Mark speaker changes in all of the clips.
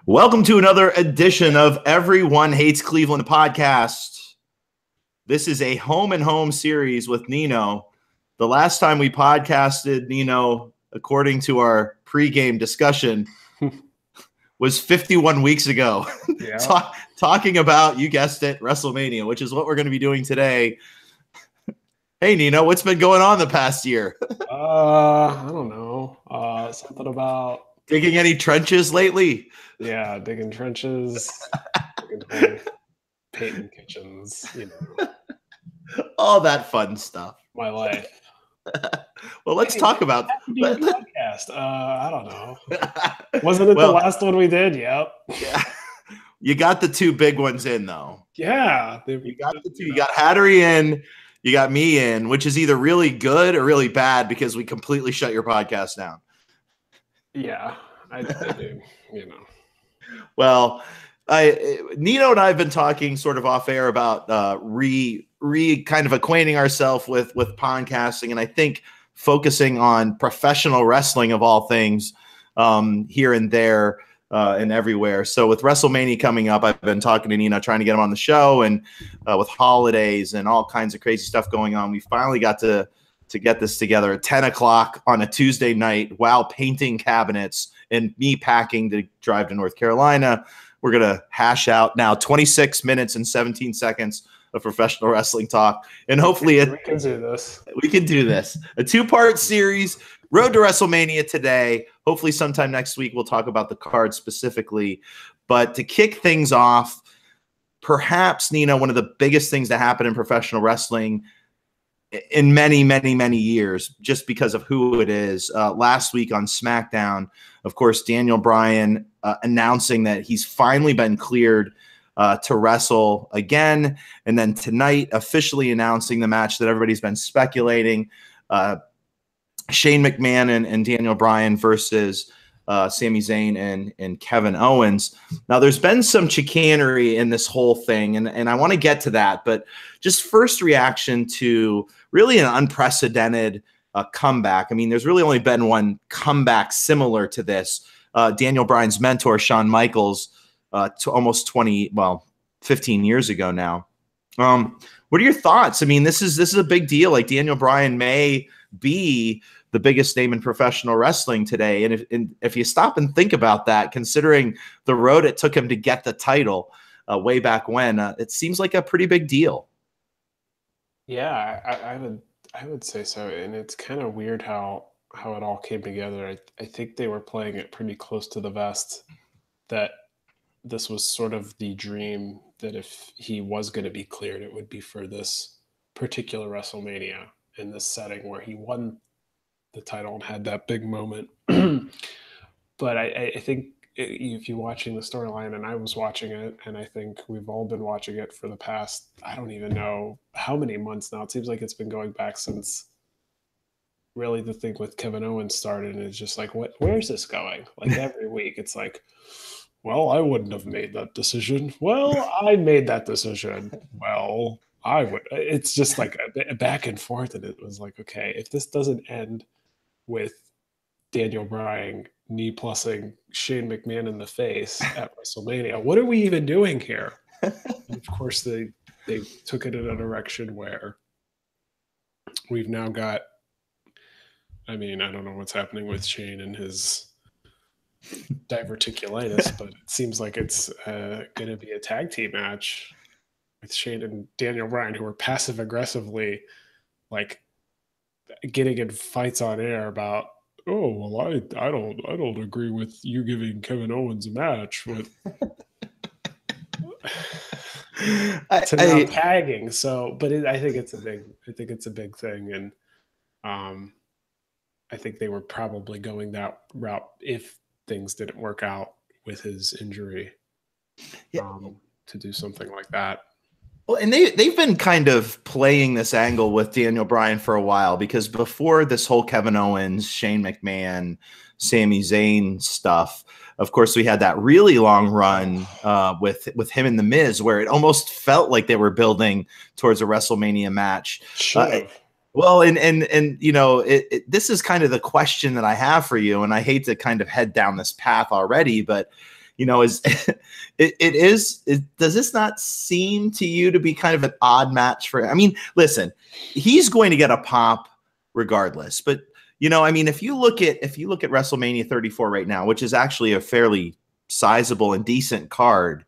Speaker 1: Welcome to another edition of Everyone Hates Cleveland podcast. This is a home and home series with Nino. The last time we podcasted, Nino, according to our pregame discussion, was 51 weeks ago.
Speaker 2: Yeah.
Speaker 1: Talking about, you guessed it, Wrestlemania, which is what we're going to be doing today. Hey, Nino, what's been going on the past year?
Speaker 2: I don't know. Something about
Speaker 1: digging any trenches lately?
Speaker 2: Yeah, digging trenches, digging painting kitchens,
Speaker 1: all that fun stuff.
Speaker 2: My life.
Speaker 1: Well, let's talk about
Speaker 2: podcast. I don't know. Wasn't it the last one we did? Yep.
Speaker 1: Yeah. You got the two big ones in, though.
Speaker 2: Yeah.
Speaker 1: You got the two. You got Hattery in. You got me in, which is either really good or really bad because we completely shut your podcast down.
Speaker 2: Yeah, I do.
Speaker 1: Well, Nino and I have been talking sort of off air about kind of acquainting ourselves with podcasting, and I think focusing on professional wrestling of all things here and there and everywhere. So with WrestleMania coming up, I've been talking to Nino, trying to get him on the show, and with holidays and all kinds of crazy stuff going on, we finally got to get this together at 10 o'clock on a Tuesday night while painting cabinets and me packing to drive to North Carolina. We're going to hash out now 26 minutes and 17 seconds of professional wrestling talk. And hopefully
Speaker 2: we can do this.
Speaker 1: We can do this. A two-part series, Road to WrestleMania today. Hopefully sometime next week we'll talk about the card specifically. But to kick things off, perhaps, Nina, one of the biggest things that happened in professional wrestling in many, many, many years, just because of who it is. Last week on SmackDown, of course, Daniel Bryan announcing that he's finally been cleared to wrestle again. And then tonight, officially announcing the match that everybody's been speculating. Shane McMahon and Daniel Bryan versus Sami Zayn and Kevin Owens. Now, there's been some chicanery in this whole thing, and I want to get to that. But just first reaction to really an unprecedented comeback. I mean, there's really only been one comeback similar to this. Daniel Bryan's mentor, Shawn Michaels, to almost 15 years ago now. What are your thoughts? I mean, this is a big deal. Like, Daniel Bryan may be the biggest name in professional wrestling today. And if you stop and think about that, considering the road it took him to get the title way back when, it seems like a pretty big deal.
Speaker 2: Yeah, I would say so. And it's kind of weird how it all came together. I think they were playing it pretty close to the vest that this was sort of the dream that if he was going to be cleared, it would be for this particular WrestleMania in this setting where he won the title and had that big moment. But I think if you're watching the storyline, and I was watching it, and I think we've all been watching it for the past, I don't even know how many months now. It seems like it's been going back since really the thing with Kevin Owens started, and it's just like, where's this going? Like every week it's like, well, I wouldn't have made that decision. Well, I made that decision. Well, I would. It's just like a back and forth, and it was like, okay, if this doesn't end with Daniel Bryan knee-plussing Shane McMahon in the face at WrestleMania, what are we even doing here? And of course, they took it in a direction where we've now got, I mean, I don't know what's happening with Shane and his diverticulitis, but it seems like it's going to be a tag team match with Shane and Daniel Bryan, who are passive aggressively like getting in fights on air about, oh, well, I don't agree with you giving Kevin Owens a match with now tagging. So, but I think it's a big thing, and I think they were probably going that route if things didn't work out with his injury. To do something like that.
Speaker 1: Well, and they've been kind of playing this angle with Daniel Bryan for a while, because before this whole Kevin Owens, Shane McMahon, Sami Zayn stuff, of course, we had that really long run with him and The Miz, where it almost felt like they were building towards a WrestleMania match. Well, and you know, this is kind of the question that I have for you, and I hate to kind of head down this path already, but is does this not seem to you to be kind of an odd match for him? I mean, listen, he's going to get a pop regardless, but if you look at WrestleMania 34 right now, which is actually a fairly sizable and decent card,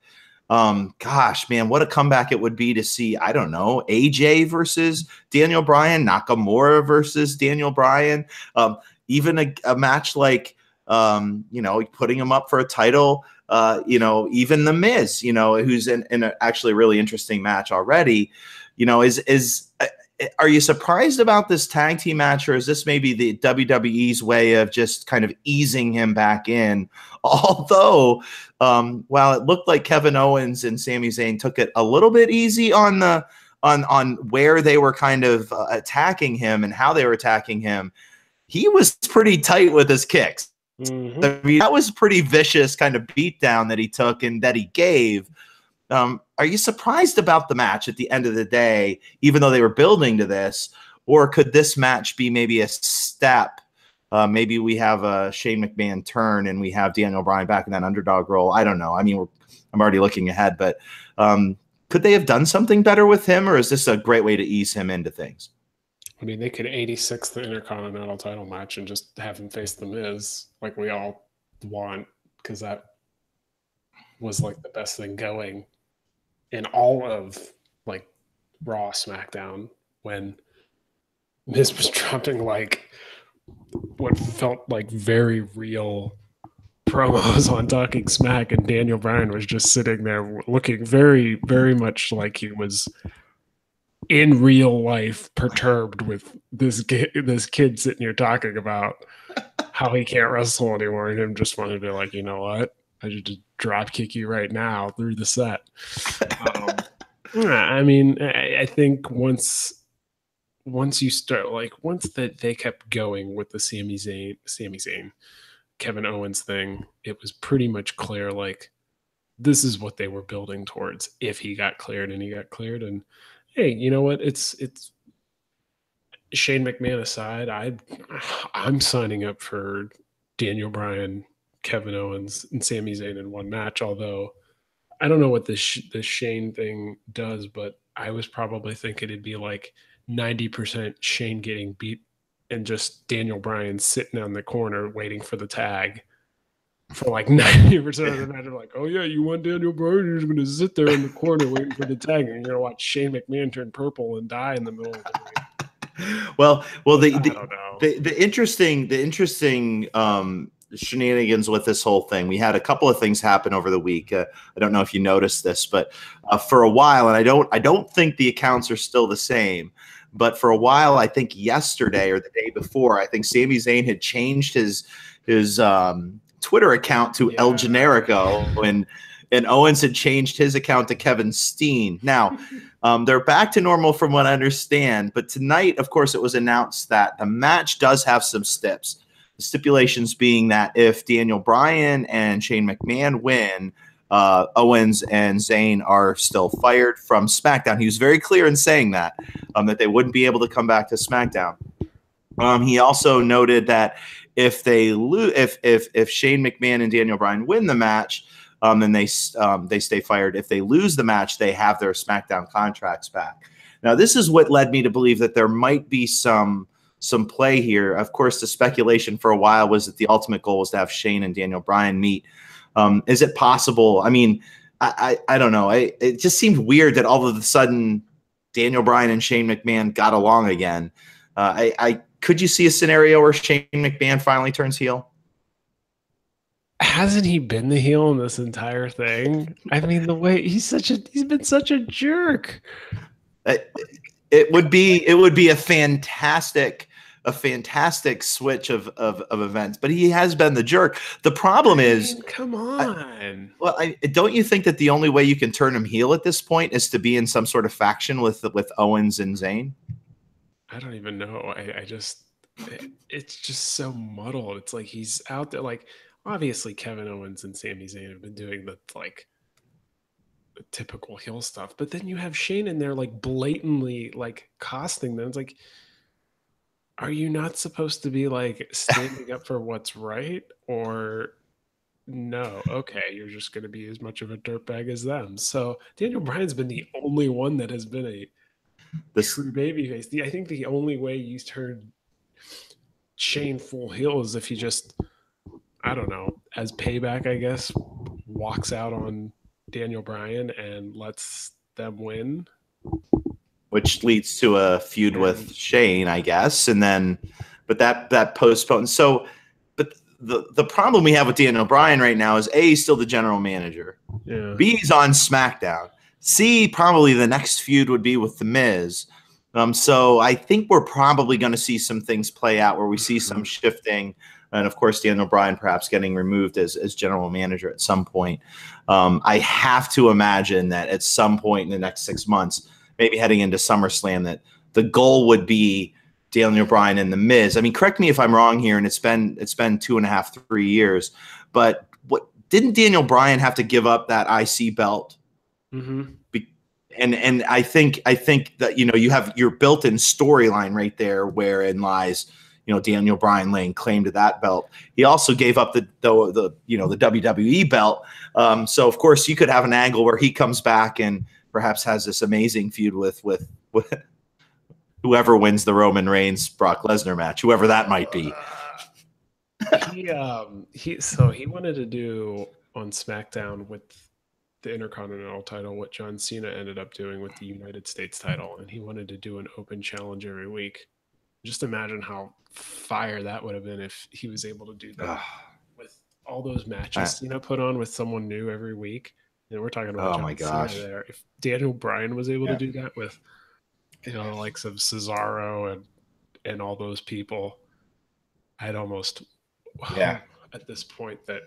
Speaker 1: gosh, man, what a comeback it would be to see, I don't know, AJ versus Daniel Bryan, Nakamura versus Daniel Bryan, even a match like, putting him up for a title, even The Miz, who's in a actually really interesting match already, are you surprised about this tag team match, or is this maybe the WWE's way of just kind of easing him back in? Although, while it looked like Kevin Owens and Sami Zayn took it a little bit easy on where they were kind of attacking him and how they were attacking him, he was pretty tight with his kicks.
Speaker 2: Mm-hmm.
Speaker 1: I mean, that was pretty vicious kind of beatdown that he took and that he gave. Are you surprised about the match at the end of the day, even though they were building to this? Or could this match be maybe a step? Maybe we have a Shane McMahon turn and we have Daniel Bryan back in that underdog role. I don't know. I mean, I'm already looking ahead, but could they have done something better with him, or is this a great way to ease him into things?
Speaker 2: I mean, they could 86 the Intercontinental title match and just have him face The Miz like we all want, because that was like the best thing going in all of like Raw, SmackDown, when Miz was dropping like what felt like very real promos on Talking Smack, and Daniel Bryan was just sitting there looking very, very much like he was in real life perturbed with this kid sitting here talking about how he can't wrestle anymore, and him just wanted to like, you know what? I should just drop kick you right now through the set. I mean, I think once you start, like, once that they kept going with the Sami Zayn, Kevin Owens thing, it was pretty much clear, like, this is what they were building towards if he got cleared, and he got cleared. And hey, you know what? It's Shane McMahon aside, I'm signing up for Daniel Bryan, Kevin Owens, and Sami Zayn in one match. Although I don't know what this Shane thing does, but I was probably thinking it'd be like 90% Shane getting beat and just Daniel Bryan sitting on the corner waiting for the tag for like 90% of the match. I'm like, oh yeah, you want Daniel Bryan? You're just going to sit there in the corner waiting for the tag, and you're going to watch Shane McMahon turn purple and die in the middle of the ring.
Speaker 1: Well,
Speaker 2: I don't know.
Speaker 1: The interesting shenanigans with this whole thing. We had a couple of things happen over the week. I don't know if you noticed this, but for a while, and I don't think the accounts are still the same, but for a while, I think yesterday or the day before, I think Sami Zayn had changed his Twitter account to El Generico, and Owens had changed his account to Kevin Steen. Now, they're back to normal from what I understand, but tonight, of course, it was announced that the match does have some steps. The stipulations being that if Daniel Bryan and Shane McMahon win, Owens and Zayn are still fired from SmackDown. He was very clear in saying that they wouldn't be able to come back to SmackDown. He also noted that if they if Shane McMahon and Daniel Bryan win the match, then they stay fired. If they lose the match, they have their SmackDown contracts back. Now, this is what led me to believe that there might be some play here. Of course, the speculation for a while was that the ultimate goal was to have Shane and Daniel Bryan meet. Is it possible? I mean, I don't know. It just seemed weird that all of a sudden Daniel Bryan and Shane McMahon got along again. Could you see a scenario where Shane McMahon finally turns heel?
Speaker 2: Hasn't he been the heel in this entire thing? I mean, the way he's been such a jerk.
Speaker 1: It would be a fantastic switch of events, but he has been the jerk. The problem is,
Speaker 2: come on.
Speaker 1: Don't you think that the only way you can turn him heel at this point is to be in some sort of faction with Owens and Zayn?
Speaker 2: I don't even know. It's just so muddled. It's like he's out there. Like, obviously, Kevin Owens and Sami Zayn have been doing the typical heel stuff, but then you have Shane in there like blatantly like costing them. It's like, are you not supposed to be like standing up for what's right? Or no, okay, you're just going to be as much of a dirtbag as them. So Daniel Bryan's been the only one that has been a
Speaker 1: This
Speaker 2: true babyface. I think the only way he's turned Shane full heel is if he just, I don't know, as payback, I guess, walks out on Daniel Bryan and lets them win.
Speaker 1: which leads to a feud with
Speaker 2: And
Speaker 1: Shane, I guess, and then, but that postponed. So, but the problem we have with Daniel Bryan right now is A, he's still the general manager.
Speaker 2: yeah,
Speaker 1: B, he's on SmackDown. C, probably the next feud would be with The Miz. So I think we're probably going to see some things play out where we see some shifting. And of course, Daniel Bryan perhaps getting removed as general manager at some point. I have to imagine that at some point in the next 6 months, maybe heading into SummerSlam, that the goal would be Daniel Bryan and The Miz. I mean, correct me if I'm wrong here, and it's been 2.5, 3 years, but what didn't Daniel Bryan have to give up that IC belt?
Speaker 2: mm-hmm.
Speaker 1: And I think that, you know, you have your built-in storyline right there wherein lies, you know, Daniel Bryan laying claim to that belt. He also gave up the WWE belt. So of course you could have an angle where he comes back and perhaps has this amazing feud with whoever wins the Roman Reigns Brock Lesnar match, whoever that might be.
Speaker 2: He wanted to do on SmackDown with the Intercontinental title what John Cena ended up doing with the United States title, and he wanted to do an open challenge every week. Just imagine how fire that would have been if he was able to do that with all those matches Cena put on with someone new every week. And we're talking about John Cena there. If Daniel Bryan was able to do that with, you know, the likes of Cesaro and all those people, I'd almost at this point that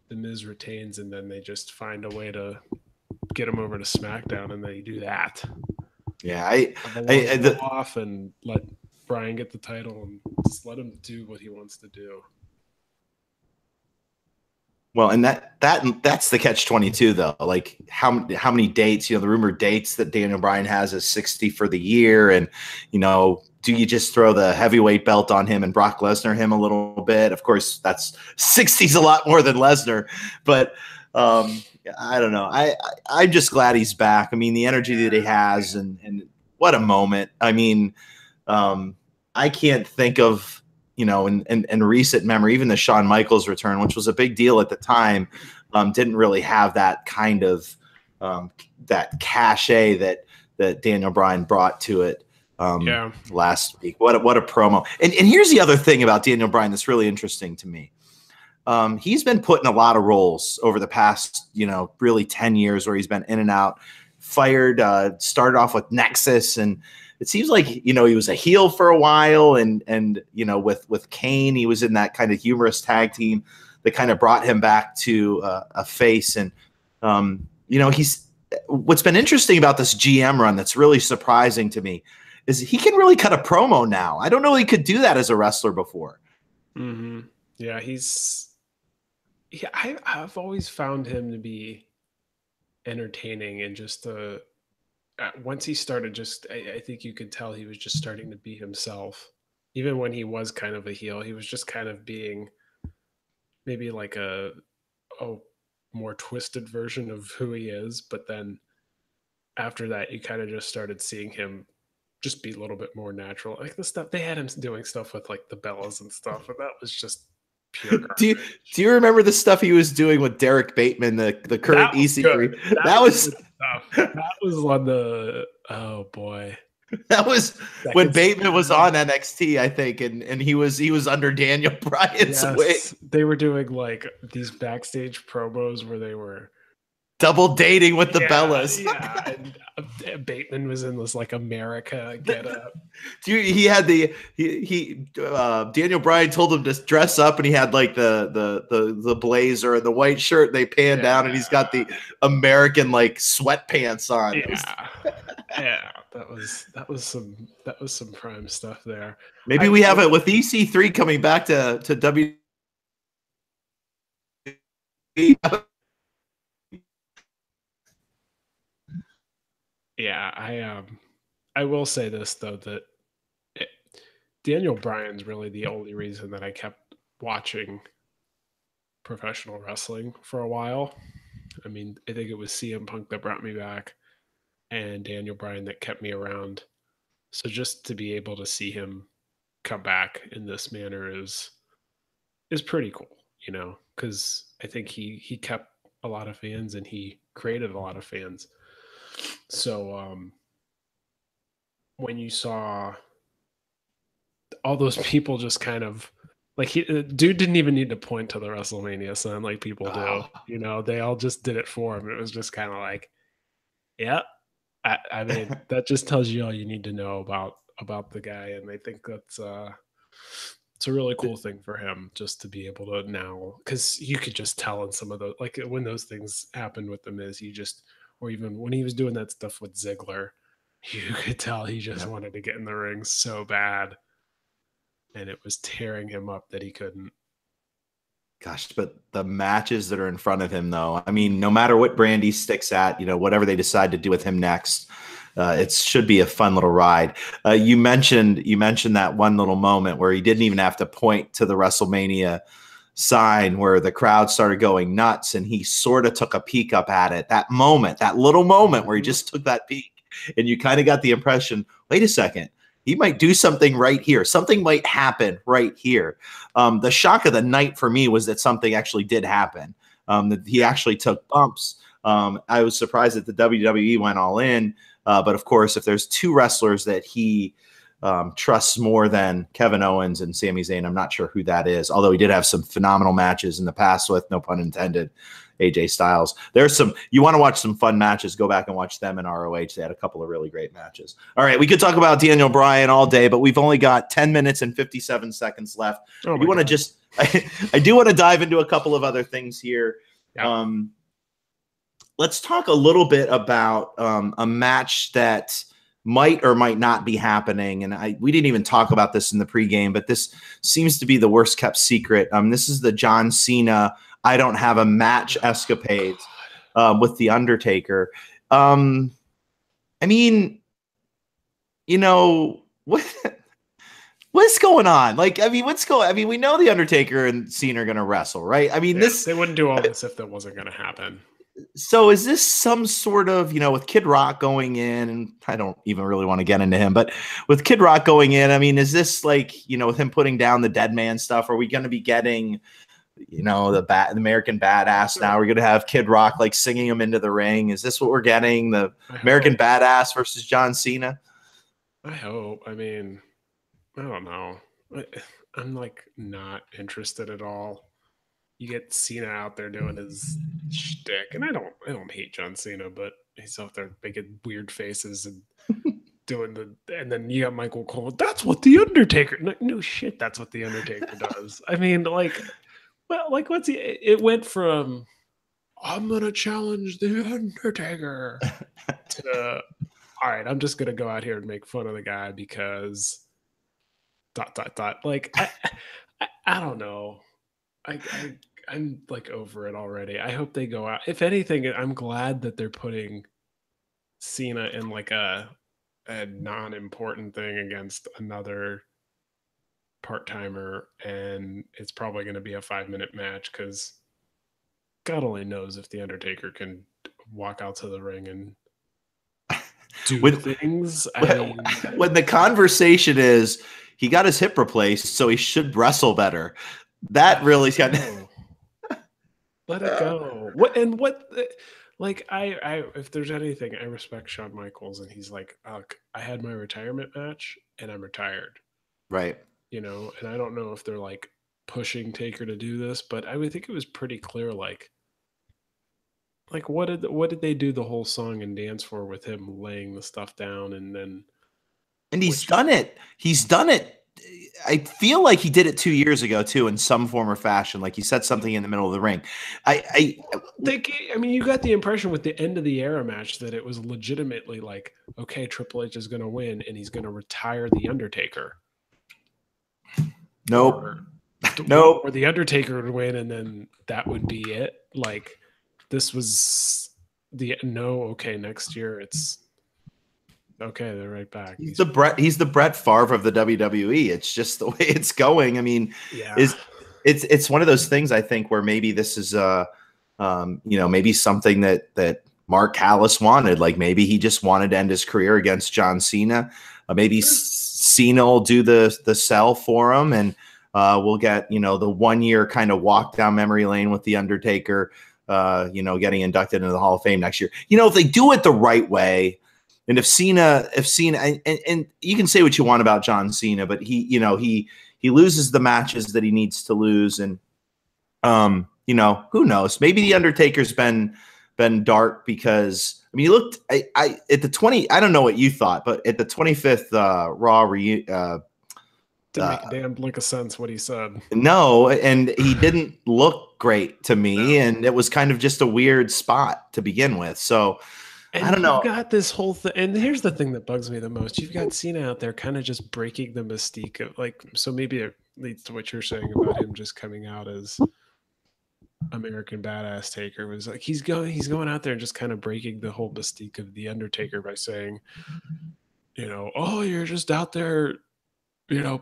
Speaker 2: The Miz retains and then they just find a way to get him over to SmackDown and they do that.
Speaker 1: Yeah,
Speaker 2: I off and let Bryan get the title and just let him do what he wants to do.
Speaker 1: Well, and that's the catch-22 though. Like how many dates, you know, the rumored dates that Daniel Bryan has is 60 for the year, and you know, do you just throw the heavyweight belt on him and Brock Lesnar him a little bit? Of course, that's 60's a lot more than Lesnar, but I don't know. I'm just glad he's back. I mean, the energy that he has, and what a moment. I mean, I can't think of, you know, in recent memory, even the Shawn Michaels return, which was a big deal at the time, didn't really have that kind of that cachet that Daniel Bryan brought to it. Last week. What a promo. And here's the other thing about Daniel Bryan that's really interesting to me. He's been put in a lot of roles over the past, you know, really 10 years where he's been in and out, fired, started off with Nexus, and it seems like, you know, he was a heel for a while, and you know, with Kane, he was in that kind of humorous tag team that kind of brought him back to a face. And you know, what's been interesting about this GM run that's really surprising to me is he can really cut a promo now. I don't know he could do that as a wrestler before.
Speaker 2: Mm-hmm. Yeah, I've always found him to be entertaining, and just once he started, I think you could tell he was just starting to be himself. Even when he was kind of a heel, he was just kind of being maybe like a more twisted version of who he is. But then after that, you kind of just started seeing him just be a little bit more natural. Like the stuff they had him doing stuff with like the Bellas and stuff, and that was just pure garbage.
Speaker 1: Do you remember the stuff he was doing with Derek Bateman, the current EC3?
Speaker 2: That was on the, oh boy.
Speaker 1: That was when Bateman was on NXT, I think, and he was under Daniel Bryan's wing.
Speaker 2: They were doing like these backstage promos where they were
Speaker 1: double dating with the Bellas.
Speaker 2: Yeah, and Bateman was in this like America getup.
Speaker 1: He had Daniel Bryan told him to dress up, and he had like the blazer and the white shirt. They pan down, and he's got the American like sweatpants on.
Speaker 2: Yeah, that was some prime stuff there.
Speaker 1: Maybe we have it with EC3 coming back to WWE.
Speaker 2: Yeah, I will say this though, that Daniel Bryan's really the only reason that I kept watching professional wrestling for a while. I mean, I think it was CM Punk that brought me back and Daniel Bryan that kept me around. So just to be able to see him come back in this manner is pretty cool, you know, because I think he kept a lot of fans and he created a lot of fans. So when you saw all those people just kind of like dude didn't even need to point to the WrestleMania sign like people do, you know, they all just did it for him. It was just kind of like, yeah, I mean, that just tells you all you need to know about the guy, and I think that's it's a really cool thing for him just to be able to now, because you could just tell in some of those, like when those things happened with the Miz, or even when he was doing that stuff with Ziggler, you could tell he just wanted to get in the ring so bad, and it was tearing him up that he couldn't.
Speaker 1: Gosh, but the matches that are in front of him, though, I mean, no matter what brand he sticks at, you know, whatever they decide to do with him next, it should be a fun little ride. You mentioned that one little moment where he didn't even have to point to the WrestleMania sign where the crowd started going nuts, and he sort of took a peek up at it. That moment, that little moment where he just took that peek, and you kind of got the impression, wait a second, he might do something right here. Something might happen right here. The shock of the night for me was that something actually did happen. That he actually took bumps. I was surprised that the WWE went all in. But of course, if there's two wrestlers that he trusts more than Kevin Owens and Sami Zayn, I'm not sure who that is. Although he did have some phenomenal matches in the past with, no pun intended, AJ Styles. There's some, you want to watch some fun matches, go back and watch them in ROH. They had a couple of really great matches. All right, we could talk about Daniel Bryan all day, but we've only got 10 minutes and 57 seconds left. I do want to dive into a couple of other things here. Yeah. Let's talk a little bit about a match that might or might not be happening. And we didn't even talk about this in the pregame, but this seems to be the worst kept secret. This is the John Cena I don't have a match escapades with the Undertaker. I mean, you know, what's going on? Like, I mean, we know the Undertaker and Cena are going to wrestle, right? I mean,
Speaker 2: they wouldn't do all this if that wasn't going to happen.
Speaker 1: So is this some sort of, you know, with Kid Rock going in, and I don't even really want to get into him, but with Kid Rock going in, I mean, is this like, you know, with him putting down the dead man stuff, are we going to be getting, you know, the American Badass now? We're going to have Kid Rock like singing him into the ring. Is this what we're getting? The American Badass versus John Cena?
Speaker 2: I hope. I mean, I don't know. I'm like not interested at all. You get Cena out there doing his shtick, and I don't hate John Cena, but he's out there making weird faces and doing and then you got Michael Cole. That's what the Undertaker. No shit, that's what the Undertaker does. I mean, like. Well, like it went from I'm gonna challenge the Undertaker to all right, I'm just gonna go out here and make fun of the guy because ... Like I don't know. I'm like over it already. I hope they go out. If anything, I'm glad that they're putting Cena in like a non-important thing against another part-timer, and it's probably going to be a 5-minute match because God only knows if the Undertaker can walk out to the ring and do things.
Speaker 1: When the conversation is he got his hip replaced, so he should wrestle better, that really kind of
Speaker 2: let it go. Like I if there's anything, I respect Shawn Michaels, and he's like, I had my retirement match and I'm retired,
Speaker 1: right?
Speaker 2: You know, and I don't know if they're like pushing Taker to do this, but I would think it was pretty clear. Like what did they do the whole song and dance for with him laying the stuff down and
Speaker 1: he's done it. He's done it. I feel like he did it 2 years ago too, in some form or fashion. Like he said something in the middle of the ring. I
Speaker 2: mean, you got the impression with the end of the era match that it was legitimately like, okay, Triple H is going to win and he's going to retire the Undertaker.
Speaker 1: Nope.
Speaker 2: Or the Undertaker would win, and then that would be it. Like this was okay, next year it's okay, they're right back.
Speaker 1: He's the Brett Favre of the WWE. It's just the way it's going. I mean, it's one of those things, I think, where maybe this is maybe something that Mark Callis wanted. Like maybe he just wanted to end his career against John Cena. Maybe Cena will do the sell for him, and we'll get the 1 year kind of walk down memory lane with the Undertaker. Getting inducted into the Hall of Fame next year. If they do it the right way, and if Cena, and you can say what you want about John Cena, but he loses the matches that he needs to lose, and who knows? Maybe the Undertaker's been dark because you looked at the 20. I don't know what you thought, but at the 25th Raw reunion.
Speaker 2: Didn't make a damn lick of sense what he said.
Speaker 1: No, and he didn't look great to me, and it was kind of just a weird spot to begin with. So I don't know.
Speaker 2: You've got this whole thing, and here's the thing that bugs me the most. You've got Cena out there kind of just breaking the mystique of so maybe it leads to what you're saying about him just coming out as American Badass Taker. Was like he's going out there and just kind of breaking the whole mystique of the Undertaker by saying, oh, you're just out there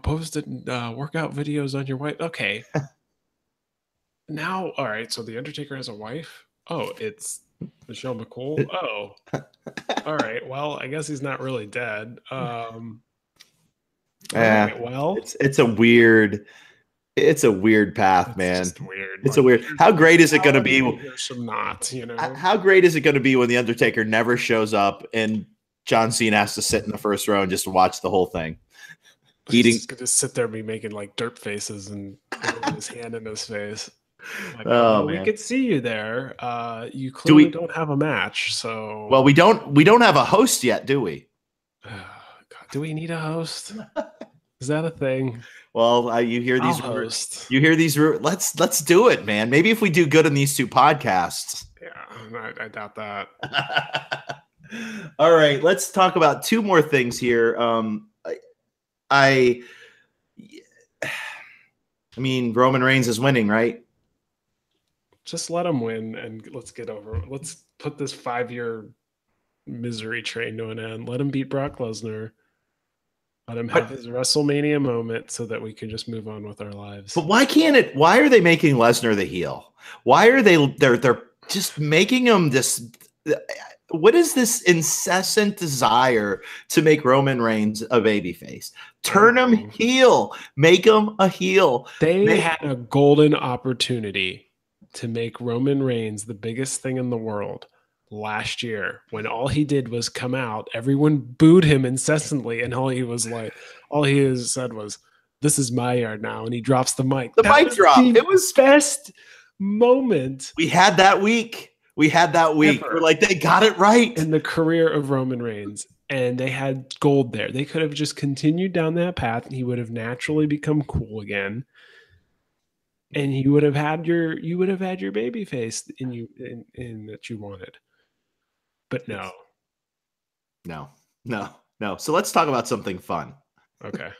Speaker 2: posted workout videos on your wife. Okay. Now, all right. So the Undertaker has a wife. Oh, it's Michelle McCool. Oh, all right. Well, I guess he's not really dead. Well,
Speaker 1: it's a weird path, man.
Speaker 2: Just weird.
Speaker 1: It's a weird. How great is it going to be?
Speaker 2: There's some knots,
Speaker 1: How great is it going to be when the Undertaker never shows up and John Cena has to sit in the first row and just watch the whole thing?
Speaker 2: He's going to sit there and be making derp faces and his hand in his face. We could see you there. You clearly don't have a match, so.
Speaker 1: Well, we don't have a host yet, do we?
Speaker 2: God, do we need a host? Is that a thing?
Speaker 1: Well, you hear these rumors. You hear these rumors. Let's do it, man. Maybe if we do good on these two podcasts.
Speaker 2: Yeah, I doubt that.
Speaker 1: All right, let's talk about two more things here. I mean, Roman Reigns is winning, right?
Speaker 2: Just let him win and let's get over it. Let's put this 5-year misery train to an end. Let him beat Brock Lesnar. Let him have his WrestleMania moment so that we can just move on with our lives.
Speaker 1: But why are they making Lesnar the heel? Why are they're just making him this? What is this incessant desire to make Roman Reigns a babyface? Turn him heel. Make him a heel.
Speaker 2: They had a golden opportunity to make Roman Reigns the biggest thing in the world last year when all he did was come out. Everyone booed him incessantly, and all he said was, "This is my yard now," and he drops the mic.
Speaker 1: The mic drop. It was
Speaker 2: best moment
Speaker 1: we had that week. We're like, they got it right
Speaker 2: in the career of Roman Reigns, and they had gold there. They could have just continued down that path, and he would have naturally become cool again. And you would have had your baby face in that you wanted. But no.
Speaker 1: So let's talk about something fun.
Speaker 2: Okay.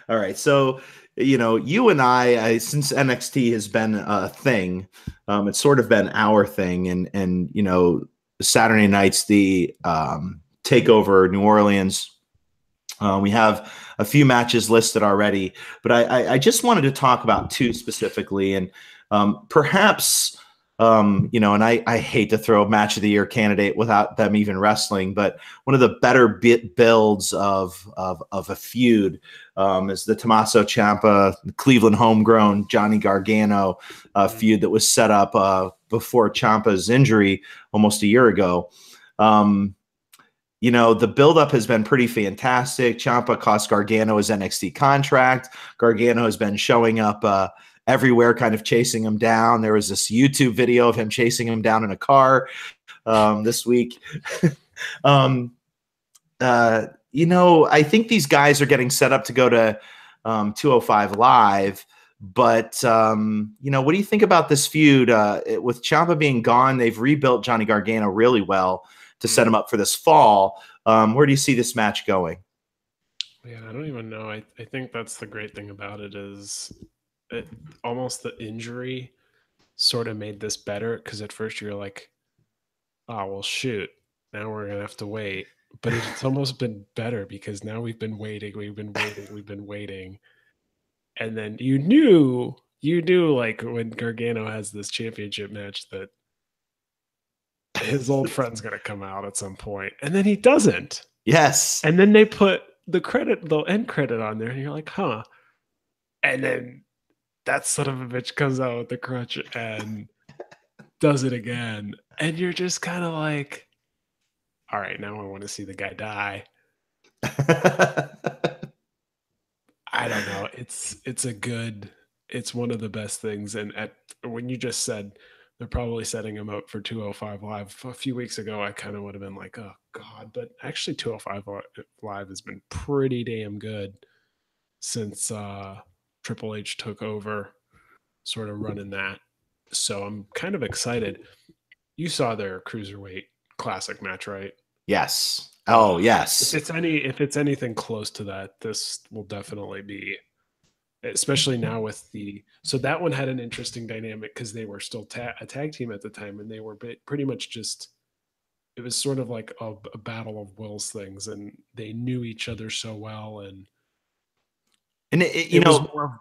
Speaker 1: All right. So, you and I since NXT has been a thing, it's sort of been our thing. And Saturday nights, the TakeOver New Orleans, we have a few matches listed already, but I just wanted to talk about two specifically. And perhaps, and I hate to throw a match of the year candidate without them even wrestling, but one of the better builds of a feud is the Tommaso Ciampa, Cleveland homegrown Johnny Gargano feud that was set up before Ciampa's injury almost a year ago. The buildup has been pretty fantastic. Ciampa cost Gargano his NXT contract. Gargano has been showing up everywhere, kind of chasing him down. There was this YouTube video of him chasing him down in a car this week. I think these guys are getting set up to go to 205 Live. But, what do you think about this feud? With Ciampa being gone, they've rebuilt Johnny Gargano really well to set him up for this fall. Where do you see this match going?
Speaker 2: Yeah, I don't even know. I think that's the great thing about it is almost the injury sort of made this better, because at first you're like, oh, well, shoot, now we're going to have to wait. But it's almost been better because now we've been waiting. And then you knew you knew like when Gargano has this championship match that his old friend's gonna come out at some point, and then he doesn't.
Speaker 1: Yes.
Speaker 2: And then they put the end credit on there, and you're like, huh. And then that son of a bitch comes out with the crutch and does it again. And you're just kind of like, all right, now I want to see the guy die. I don't know. It's one of the best things. And when you just said they're probably setting him up for 205 Live a few weeks ago, I kind of would have been like, oh God. But actually 205 Live has been pretty damn good since Triple H took over, sort of running that. So I'm kind of excited. You saw their Cruiserweight Classic match, right?
Speaker 1: Yes. Oh, yes.
Speaker 2: If it's anything close to that, this will definitely be, especially now with so that one had an interesting dynamic because they were still a tag team at the time, and they were pretty much just, it was sort of like a battle of wills things, and they knew each other so well, and it was more of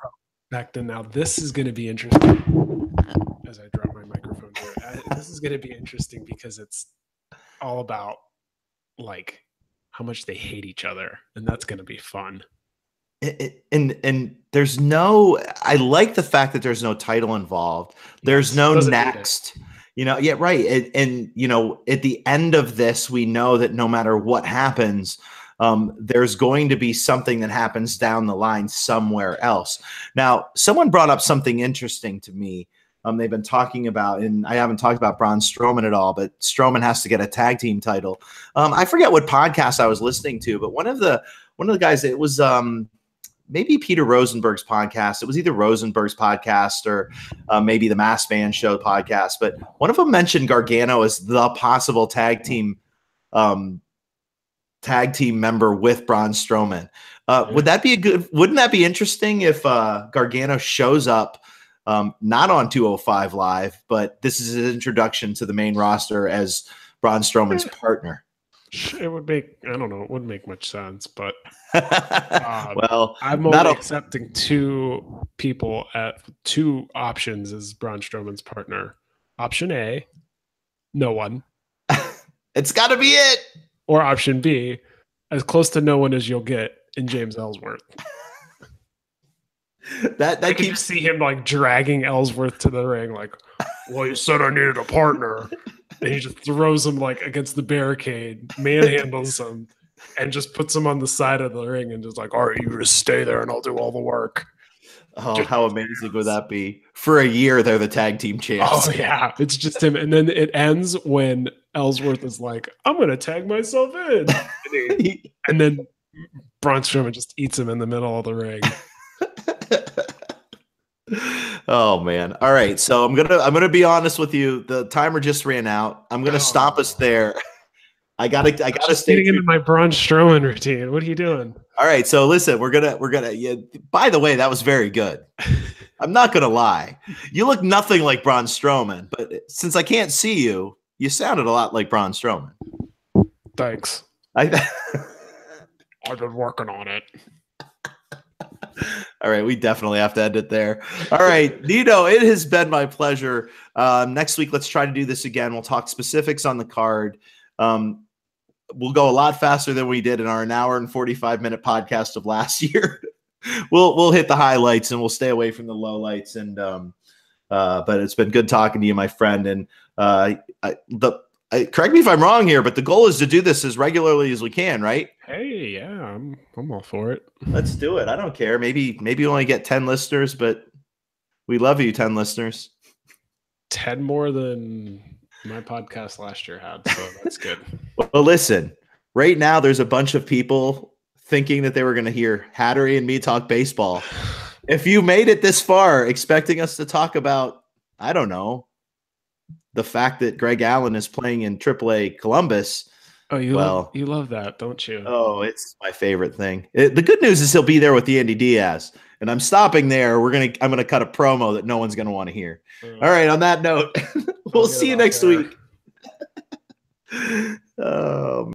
Speaker 2: back then. Now this is going to be interesting. As I drop my microphone here, this is going to be interesting because it's all about like how much they hate each other, and that's going to be fun.
Speaker 1: And there's no, I like the fact that there's no title involved. There's no next, yeah, right. And at the end of this, we know that no matter what happens, there's going to be something that happens down the line somewhere else. Now, someone brought up something interesting to me. They've been talking about, and I haven't talked about Braun Strowman at all, but Strowman has to get a tag team title. I forget what podcast I was listening to, but one of the guys, it was maybe Peter Rosenberg's podcast. It was either Rosenberg's podcast or maybe the Mass Man Show podcast, but one of them mentioned Gargano as the possible tag team member with Braun Strowman. Wouldn't that be interesting if Gargano shows up not on 205 Live, but this is his introduction to the main roster as Braun Strowman's partner?
Speaker 2: It would make, I don't know, it wouldn't make much sense, but
Speaker 1: well,
Speaker 2: I'm only accepting two people at two options as Braun Strowman's partner. Option A, no one.
Speaker 1: It's got to be it.
Speaker 2: Or option B, as close to no one as you'll get in James Ellsworth. I can just see him like dragging Ellsworth to the ring, like, well, you said I needed a partner. And he just throws him like against the barricade, manhandles him, and just puts him on the side of the ring and just like, all right, you just stay there and I'll do all the work.
Speaker 1: Oh, just, how amazing would that be? For a year, they're the tag team champs.
Speaker 2: Oh, yeah. It's just him. And then it ends when Ellsworth is like, I'm going to tag myself in. And then Braun Strowman just eats him in the middle of the ring.
Speaker 1: Oh man. All right. So I'm gonna be honest with you. The timer just ran out. I'm gonna stop us there. I gotta stay
Speaker 2: getting into my Braun Strowman routine. What are you doing?
Speaker 1: All right. So listen, we're gonna yeah, by the way, that was very good. I'm not gonna lie. You look nothing like Braun Strowman, but since I can't see you, you sounded a lot like Braun Strowman.
Speaker 2: Thanks. I've been working on it.
Speaker 1: All right, we definitely have to end it there. All right, Nino, it has been my pleasure. Next week, let's try to do this again. We'll talk specifics on the card. We'll go a lot faster than we did in our 1 hour and 45-minute podcast of last year. We'll hit the highlights and we'll stay away from the lowlights. And but it's been good talking to you, my friend. And correct me if I'm wrong here, but the goal is to do this as regularly as we can, right?
Speaker 2: Hey, yeah, I'm all for it.
Speaker 1: Let's do it. I don't care. Maybe we only get 10 listeners, but we love you, 10 listeners.
Speaker 2: 10 more than my podcast last year had, so that's good.
Speaker 1: Well, listen, right now there's a bunch of people thinking that they were going to hear Hattery and me talk baseball. If you made it this far expecting us to talk about, I don't know, the fact that Greg Allen is playing in AAA Columbus.
Speaker 2: Oh, you love that, don't you?
Speaker 1: Oh, it's my favorite thing. The good news is he'll be there with Andy Diaz, and I'm stopping there. I'm gonna cut a promo that no one's gonna want to hear. All right. On that note, we'll see you next week. Oh.